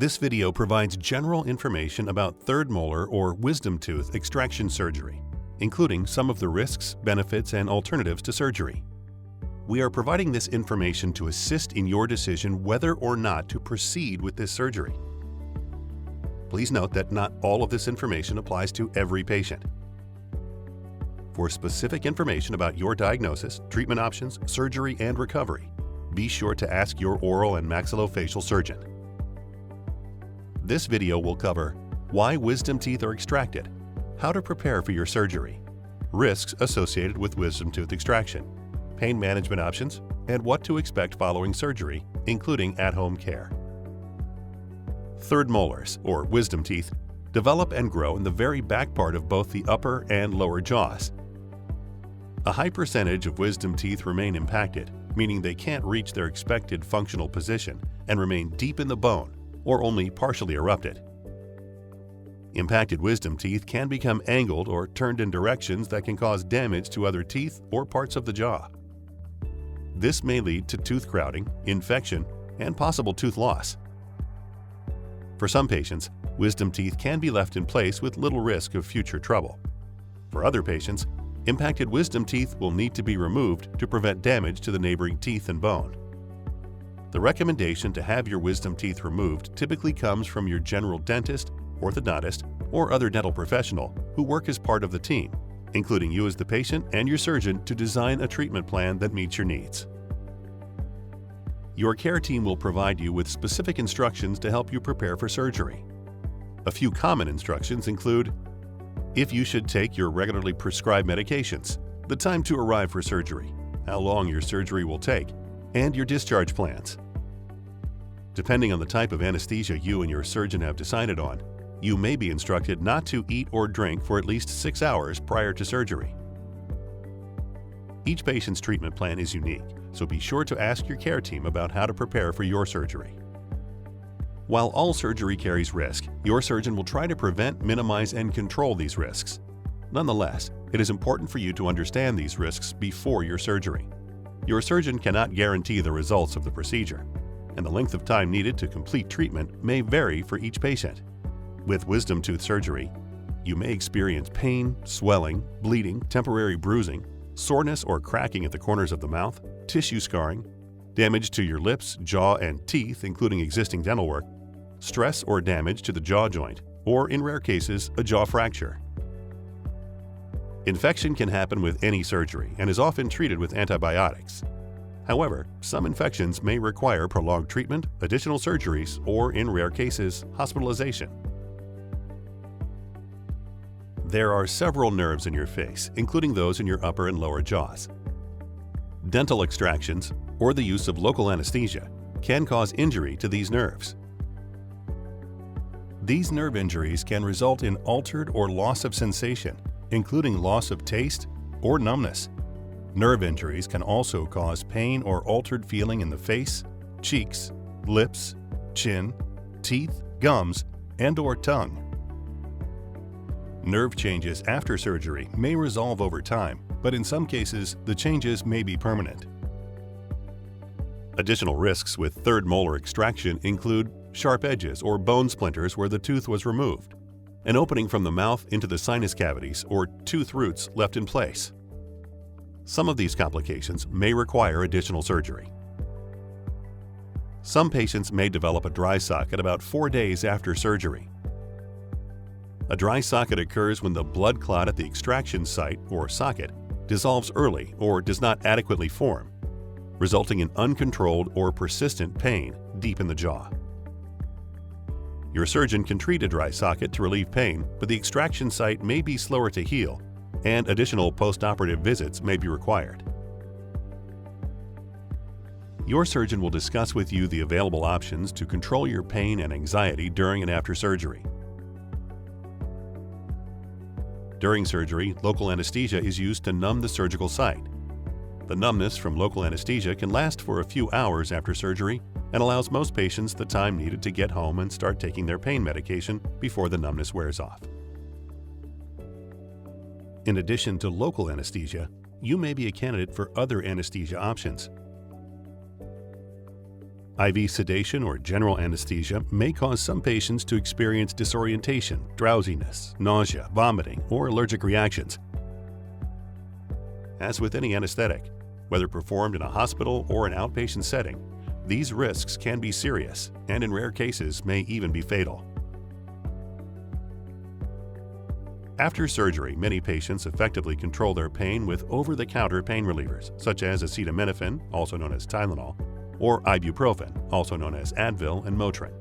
This video provides general information about third molar or wisdom tooth extraction surgery, including some of the risks, benefits, and alternatives to surgery. We are providing this information to assist in your decision whether or not to proceed with this surgery. Please note that not all of this information applies to every patient. For specific information about your diagnosis, treatment options, surgery, and recovery, be sure to ask your oral and maxillofacial surgeon. This video will cover why wisdom teeth are extracted, how to prepare for your surgery, risks associated with wisdom tooth extraction, pain management options, and what to expect following surgery, including at-home care. Third molars, or wisdom teeth, develop and grow in the very back part of both the upper and lower jaws. A high percentage of wisdom teeth remain impacted, meaning they can't reach their expected functional position and remain deep in the bone or only partially erupted. Impacted wisdom teeth can become angled or turned in directions that can cause damage to other teeth or parts of the jaw. This may lead to tooth crowding, infection, and possible tooth loss. For some patients, wisdom teeth can be left in place with little risk of future trouble. For other patients, impacted wisdom teeth will need to be removed to prevent damage to the neighboring teeth and bone. The recommendation to have your wisdom teeth removed typically comes from your general dentist, orthodontist, or other dental professional who work as part of the team, including you as the patient and your surgeon, to design a treatment plan that meets your needs. Your care team will provide you with specific instructions to help you prepare for surgery. A few common instructions include if you should take your regularly prescribed medications, the time to arrive for surgery, how long your surgery will take, and your discharge plans. Depending on the type of anesthesia you and your surgeon have decided on, you may be instructed not to eat or drink for at least 6 hours prior to surgery. Each patient's treatment plan is unique, so be sure to ask your care team about how to prepare for your surgery. While all surgery carries risk, your surgeon will try to prevent, minimize, and control these risks. Nonetheless, it is important for you to understand these risks before your surgery. Your surgeon cannot guarantee the results of the procedure, and the length of time needed to complete treatment may vary for each patient. With wisdom tooth surgery, you may experience pain, swelling, bleeding, temporary bruising, soreness or cracking at the corners of the mouth, tissue scarring, damage to your lips, jaw, and teeth, including existing dental work, stress or damage to the jaw joint, or in rare cases, a jaw fracture. Infection can happen with any surgery and is often treated with antibiotics. However, some infections may require prolonged treatment, additional surgeries, or in rare cases, hospitalization. There are several nerves in your face, including those in your upper and lower jaws. Dental extractions, or the use of local anesthesia, can cause injury to these nerves. These nerve injuries can result in altered or loss of sensation, including loss of taste or numbness. Nerve injuries can also cause pain or altered feeling in the face, cheeks, lips, chin, teeth, gums, and/or tongue. Nerve changes after surgery may resolve over time, but in some cases, the changes may be permanent. Additional risks with third molar extraction include sharp edges or bone splinters where the tooth was removed, an opening from the mouth into the sinus cavities, or tooth roots left in place. Some of these complications may require additional surgery. Some patients may develop a dry socket about 4 days after surgery. A dry socket occurs when the blood clot at the extraction site, or socket, dissolves early or does not adequately form, resulting in uncontrolled or persistent pain deep in the jaw. Your surgeon can treat a dry socket to relieve pain, but the extraction site may be slower to heal, and additional post-operative visits may be required. Your surgeon will discuss with you the available options to control your pain and anxiety during and after surgery. During surgery, local anesthesia is used to numb the surgical site. The numbness from local anesthesia can last for a few hours after surgery and allows most patients the time needed to get home and start taking their pain medication before the numbness wears off. In addition to local anesthesia, you may be a candidate for other anesthesia options. IV sedation or general anesthesia may cause some patients to experience disorientation, drowsiness, nausea, vomiting, or allergic reactions. As with any anesthetic, whether performed in a hospital or an outpatient setting, these risks can be serious and in rare cases may even be fatal. After surgery, many patients effectively control their pain with over-the-counter pain relievers, such as acetaminophen, also known as Tylenol, or ibuprofen, also known as Advil and Motrin.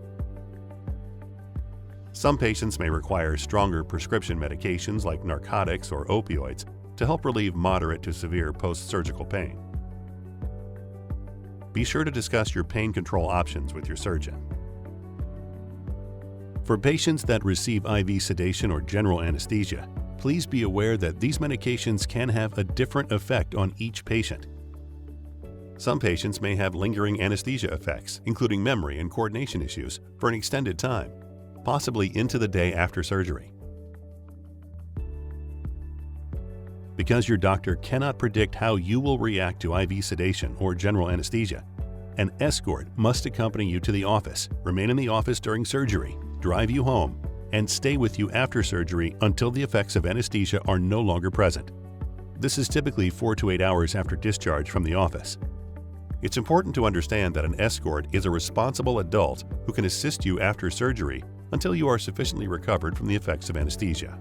Some patients may require stronger prescription medications like narcotics or opioids to help relieve moderate to severe post-surgical pain. Be sure to discuss your pain control options with your surgeon. For patients that receive IV sedation or general anesthesia, please be aware that these medications can have a different effect on each patient. Some patients may have lingering anesthesia effects, including memory and coordination issues, for an extended time, possibly into the day after surgery. Because your doctor cannot predict how you will react to IV sedation or general anesthesia, an escort must accompany you to the office, remain in the office during surgery, drive you home, and stay with you after surgery until the effects of anesthesia are no longer present. This is typically 4 to 8 hours after discharge from the office. It's important to understand that an escort is a responsible adult who can assist you after surgery until you are sufficiently recovered from the effects of anesthesia.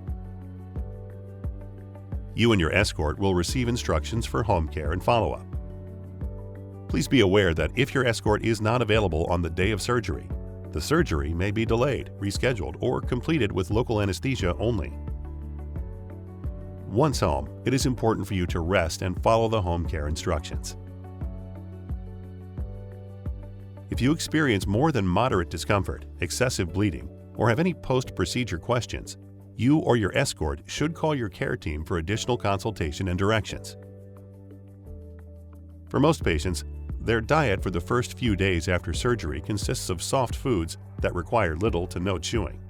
You and your escort will receive instructions for home care and follow-up. Please be aware that if your escort is not available on the day of surgery, the surgery may be delayed, rescheduled, or completed with local anesthesia only. Once home, it is important for you to rest and follow the home care instructions. If you experience more than moderate discomfort, excessive bleeding, or have any post-procedure questions, you or your escort should call your care team for additional consultation and directions. For most patients, their diet for the first few days after surgery consists of soft foods that require little to no chewing.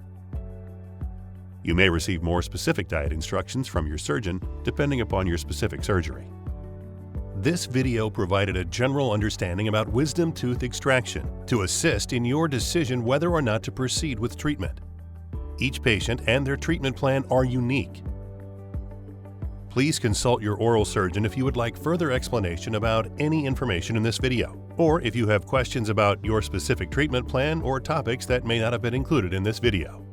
You may receive more specific diet instructions from your surgeon depending upon your specific surgery. This video provided a general understanding about wisdom tooth extraction to assist in your decision whether or not to proceed with treatment. Each patient and their treatment plan are unique. Please consult your oral surgeon if you would like further explanation about any information in this video, or if you have questions about your specific treatment plan or topics that may not have been included in this video.